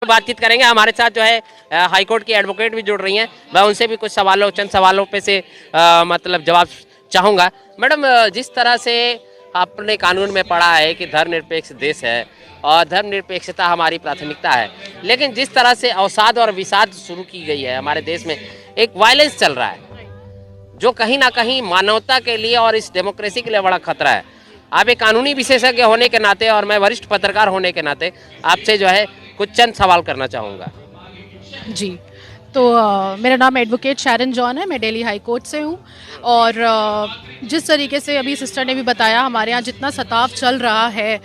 बातचीत करेंगे। हमारे साथ जो है हाई कोर्ट की एडवोकेट भी जुड़ रही हैं। मैं उनसे भी कुछ चंद सवालों पे से मतलब जवाब चाहूँगा। मैडम, जिस तरह से आपने कानून में पढ़ा है कि धर्मनिरपेक्ष देश है और धर्मनिरपेक्षता हमारी प्राथमिकता है, लेकिन जिस तरह से अवसाद और विषाद शुरू की गई है हमारे देश में, एक वायलेंस चल रहा है जो कहीं ना कहीं मानवता के लिए और इस डेमोक्रेसी के लिए बड़ा खतरा है। आप एक कानूनी विशेषज्ञ होने के नाते और मैं वरिष्ठ पत्रकार होने के नाते आपसे जो है कुछ चंद सवाल करना चाहूँगा। जी। तो मेरा नाम एडवोकेट शैरन जॉन है, मैं दिल्ली हाई कोर्ट से हूँ। और जिस तरीके से अभी सिस्टर ने भी बताया, हमारे यहाँ जितना सताव चल रहा है,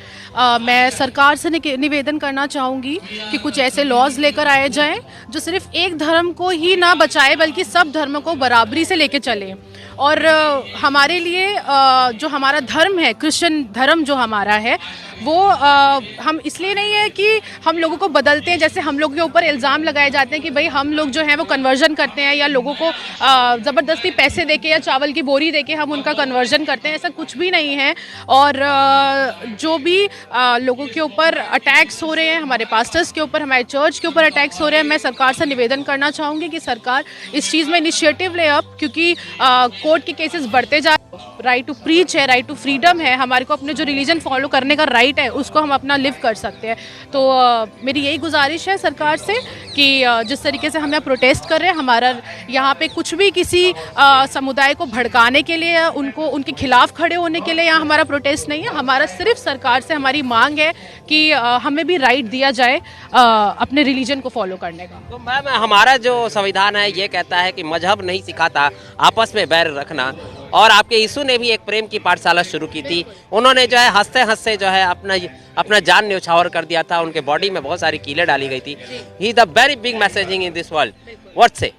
मैं सरकार से निवेदन करना चाहूँगी कि कुछ ऐसे लॉज लेकर आए जाएं जो सिर्फ एक धर्म को ही ना बचाए बल्कि सब धर्मों को बराबरी से लेके चलें। और हमारे लिए जो हमारा धर्म है, क्रिश्चियन धर्म जो हमारा है, वो हम इसलिए नहीं है कि हम लोगों को बदलते हैं, जैसे हम लोगों के ऊपर इल्ज़ाम लगाए जाते हैं कि भाई हम लोग जो है वो कन्वर्जन करते हैं या लोगों को ज़बरदस्ती पैसे देके या चावल की बोरी देके हम उनका कन्वर्जन करते हैं। ऐसा कुछ भी नहीं है। और जो भी लोगों के ऊपर अटैक्स हो रहे हैं, हमारे पास्टर्स के ऊपर, हमारे चर्च के ऊपर अटैक्स हो रहे हैं, मैं सरकार से निवेदन करना चाहूँगी कि सरकार इस चीज़ में इनिशिएटिव ले अब, क्योंकि कोर्ट के केसेस बढ़ते जा, राइट टू प्रीच है, राइट टू फ्रीडम है, हमारे को अपने जो रिलीजन फॉलो करने का राइट है उसको हम अपना लिव कर सकते हैं। तो मेरी यही गुजारिश है सरकार से कि जिस तरीके से हम यहाँ प्रोटेस्ट कर रहे हैं, हमारा यहाँ पे कुछ भी किसी समुदाय को भड़काने के लिए या उनको उनके खिलाफ खड़े होने के लिए यहाँ हमारा प्रोटेस्ट नहीं है। हमारा सिर्फ सरकार से हमारी मांग है कि हमें भी राइट दिया जाए अपने रिलीजन को फॉलो करने का। तो मैम, हमारा जो संविधान है ये कहता है कि मजहब नहीं सिखाता आपस में बैर रखना, और आपके यीशु ने भी एक प्रेम की पाठशाला शुरू की थी। उन्होंने जो है हंसते हंसते जो है अपना जान न्यौछावर कर दिया था। उनके बॉडी में बहुत सारी कीलें डाली गई थी। He the very big messaging in this world. What say?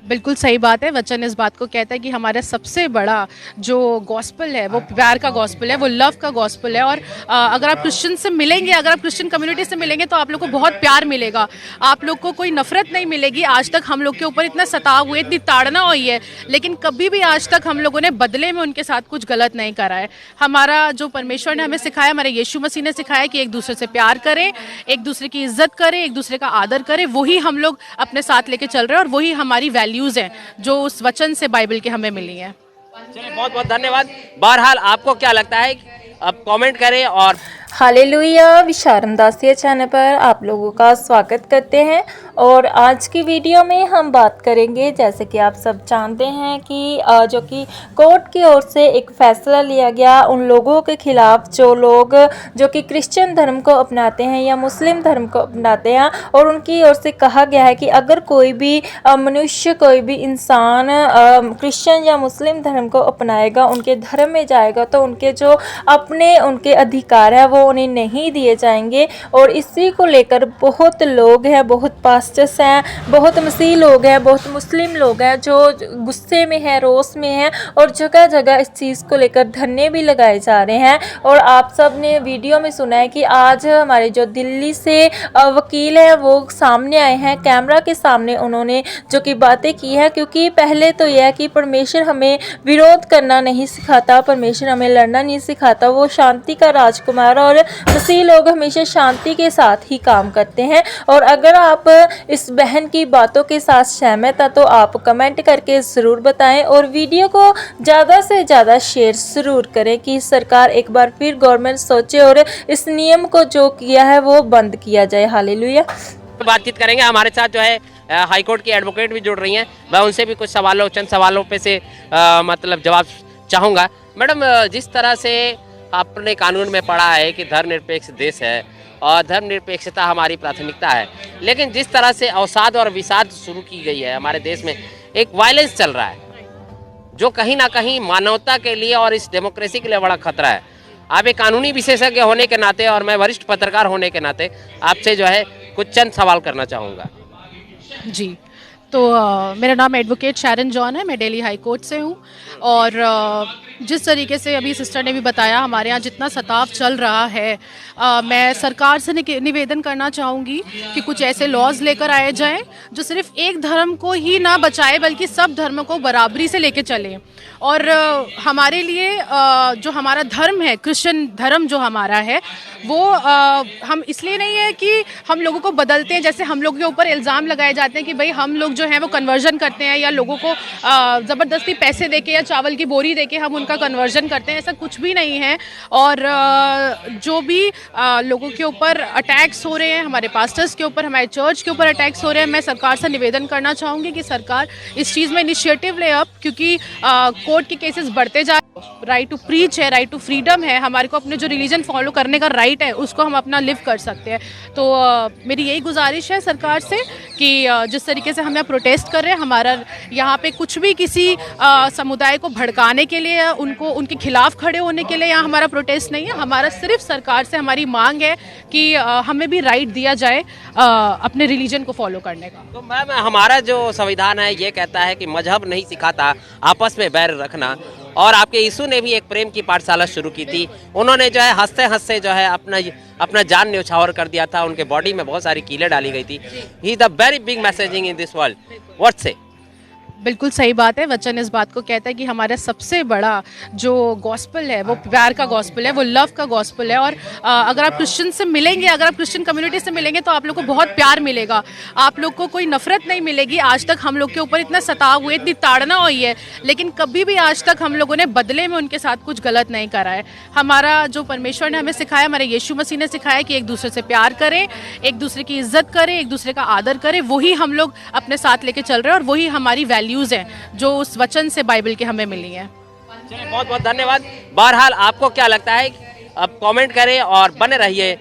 बिल्कुल सही बात है। वचन इस बात को कहता है कि हमारा सबसे बड़ा जो गॉस्पेल है वो प्यार का गॉस्पेल है, वो लव का गॉस्पेल है। और अगर आप क्रिश्चियन से मिलेंगे, अगर आप क्रिश्चियन कम्युनिटी से मिलेंगे तो आप लोग को बहुत प्यार मिलेगा, आप लोग को कोई नफरत नहीं मिलेगी। आज तक हम लोग के ऊपर इतना सताव हुए, इतनी ताड़ना हुई है, लेकिन कभी भी आज तक हम लोगों ने बदले में उनके साथ कुछ गलत नहीं करा है। हमारा जो परमेश्वर ने हमें सिखाया, हमारे यीशु मसीह ने सिखाया कि एक दूसरे से प्यार करें, एक दूसरे की इज्जत करें, एक दूसरे का आदर करें, वही हम लोग अपने साथ लेके चल रहे हैं और वही हमारी वैल्यूज हैं जो उस वचन से बाइबल के हमें मिली है। चलिए, बहुत बहुत धन्यवाद। बहरहाल आपको क्या लगता है, आप कमेंट करें। और हालेलुया विशारम दासिया चैनल पर आप लोगों का स्वागत करते हैं। और आज की वीडियो में हम बात करेंगे, जैसे कि आप सब जानते हैं कि जो कि कोर्ट की ओर से एक फैसला लिया गया उन लोगों के खिलाफ जो लोग जो कि क्रिश्चियन धर्म को अपनाते हैं या मुस्लिम धर्म को अपनाते हैं। और उनकी ओर से कहा गया है कि अगर कोई भी मनुष्य, कोई भी इंसान क्रिश्चियन या मुस्लिम धर्म को अपनाएगा, उनके धर्म में जाएगा, तो उनके जो उनके अधिकार है वो उन्हें नहीं दिए जाएंगे। और इसी को लेकर बहुत लोग हैं, बहुत पास्टर्स हैं, बहुत मसीह लोग हैं, बहुत मुस्लिम लोग हैं जो गुस्से में हैं, रोष में हैं, और जगह जगह इस चीज़ को लेकर धरने भी लगाए जा रहे हैं। और आप सब ने वीडियो में सुना है कि आज हमारे जो दिल्ली से वकील हैं वो सामने आए हैं, कैमरा के सामने उन्होंने जो कि बातें की है। क्योंकि पहले तो यह है कि परमेश्वर हमें विरोध करना नहीं सिखाता, परमेश्वर हमें लड़ना नहीं सिखाता, वो शांति का राजकुमार, और मसीह लोग हमेशा शांति के साथ ही काम करते हैं। और अगर आप इस बहन की बातों के साथ सहमत हैं तो आप कमेंट करके ज़रूर बताएं और वीडियो को ज़्यादा से ज़्यादा शेयर ज़रूर करें कि सरकार एक बार फिर गवर्नमेंट सोचे और इस नियम को जो किया है वो बंद किया जाए। हालेलुया। बातचीत करेंगे। हमारे साथ जो है हाई कोर्ट की एडवोकेट भी जुड़ रही हैं। मैं उनसे भी कुछ चंद सवालों पे से मतलब जवाब चाहूँगा। मैडम, जिस तरह से आपने कानून में पढ़ा है कि धर्मनिरपेक्ष देश है और धर्मनिरपेक्षता हमारी प्राथमिकता है, लेकिन जिस तरह से अवसाद और विषाद शुरू की गई है हमारे देश में, एक वायलेंस चल रहा है जो कहीं ना कहीं मानवता के लिए और इस डेमोक्रेसी के लिए बड़ा खतरा है। आप एक कानूनी विशेषज्ञ होने के नाते और मैं वरिष्ठ पत्रकार होने के नाते आपसे जो है कुछ चंद सवाल करना चाहूँगा। जी। तो मेरा नाम एडवोकेट शैरन जॉन है, मैं दिल्ली हाई कोर्ट से हूँ। और जिस तरीके से अभी सिस्टर ने भी बताया, हमारे यहाँ जितना सताव चल रहा है, मैं सरकार से निवेदन करना चाहूँगी कि कुछ ऐसे लॉज लेकर आए जाएं जो सिर्फ एक धर्म को ही ना बचाए बल्कि सब धर्मों को बराबरी से लेके चलें। और हमारे लिए जो हमारा धर्म है, क्रिश्चियन धर्म जो हमारा है, वो हम इसलिए नहीं है कि हम लोगों को बदलते हैं, जैसे हम लोग के ऊपर इल्ज़ाम लगाए जाते हैं कि भाई हम लोग जो हैं वो कन्वर्जन करते हैं या लोगों को ज़बरदस्ती पैसे देके या चावल की बोरी देके हम उनका कन्वर्जन करते हैं। ऐसा कुछ भी नहीं है। और जो भी लोगों के ऊपर अटैक्स हो रहे हैं, हमारे पास्टर्स के ऊपर, हमारे चर्च के ऊपर अटैक्स हो रहे हैं, मैं सरकार से निवेदन करना चाहूँगी कि सरकार इस चीज़ में इनिशिएटिव ले अब, क्योंकि कोर्ट के केसेस बढ़ते जा, राइट टू प्रीच है, राइट टू फ्रीडम है, हमारे को अपने जो रिलीजन फॉलो करने का राइट है उसको हम अपना लिव कर सकते हैं। तो मेरी यही गुजारिश है सरकार से कि जिस तरीके से हम यहाँ प्रोटेस्ट कर रहे हैं, हमारा यहाँ पे कुछ भी किसी समुदाय को भड़काने के लिए, उनको उनके खिलाफ खड़े होने के लिए यहाँ हमारा प्रोटेस्ट नहीं है। हमारा सिर्फ सरकार से हमारी मांग है कि हमें भी राइट दिया जाए अपने रिलीजन को फॉलो करने का। तो मैम, हमारा जो संविधान है ये कहता है कि मजहब नहीं सिखाता आपस में बैर रखना, और आपके यीशु ने भी एक प्रेम की पाठशाला शुरू की थी। उन्होंने जो है हंसते हंसते जो है अपना जान न्यौछावर कर दिया था, उनके बॉडी में बहुत सारी कीलें डाली गई थी। He is the very big messaging in this world. What say? बिल्कुल सही बात है। वचन इस बात को कहता है कि हमारा सबसे बड़ा जो गॉस्पेल है वो प्यार का गॉस्पेल है, वो लव का गॉस्पेल है। और अगर आप क्रिश्चियन से मिलेंगे, अगर आप क्रिश्चियन कम्युनिटी से मिलेंगे तो आप लोग को बहुत प्यार मिलेगा, आप लोग को कोई नफरत नहीं मिलेगी। आज तक हम लोग के ऊपर इतना सताव हुए, इतनी ताड़ना हुई है, लेकिन कभी भी आज तक हम लोगों ने बदले में उनके साथ कुछ गलत नहीं करा है। हमारा जो परमेश्वर ने हमें सिखाया, हमारे यीशु मसीह ने सिखाया कि एक दूसरे से प्यार करें, एक दूसरे की इज्जत करें, एक दूसरे का आदर करें, वही हम लोग अपने साथ लेके चल रहे हैं और वही हमारी वैल्यूज़ हैं जो उस वचन से बाइबल के हमें मिली हैं। चलिए, बहुत बहुत धन्यवाद। बहरहाल आपको क्या लगता है, अब कमेंट करें और बने रहिए